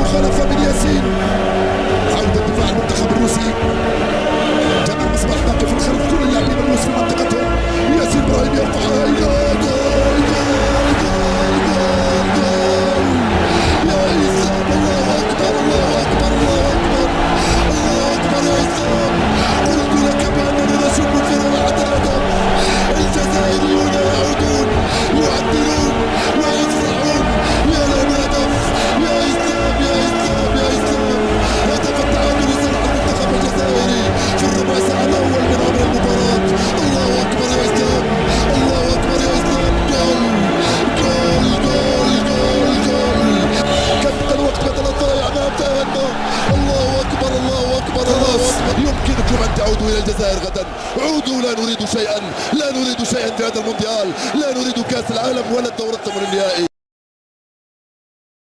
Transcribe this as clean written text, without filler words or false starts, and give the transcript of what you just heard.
المخالفة من ياسين. عودة دفاع المنتخب الروسي. جمال مصباح باقي في الخلف، كل اللاعبين الروس في منطقتهم. ياسين ابراهيم يرفعها الى جول جول جول جول جول. يا اسلام الله اكبر الله اكبر الله اكبر الله اكبر يا اسلام. قلت لك بانني رسول في روعة الادب. الجزائريون يعودون يعدلون ويصنعون. يا لهم هدف يا اسلام يا اسلام يا اسلام. هدف التعادل لصالح المنتخب الجزائري في الربع ساعة الاول من عمر المباراة. الله اكبر يا اسلام الله اكبر يا اسلام. جول جول جول جول جول. كبت الوقت بدل الضايع ما انتهينا. الله اكبر الله اكبر الله اكبر. يمكنكم ان تعودوا الى الجزائر غدا. عودوا، لا نريد شيئا لا نريد شيئا في هذا المونديال. لا نريد كاس العالم ولا الدور الثمن النهائي.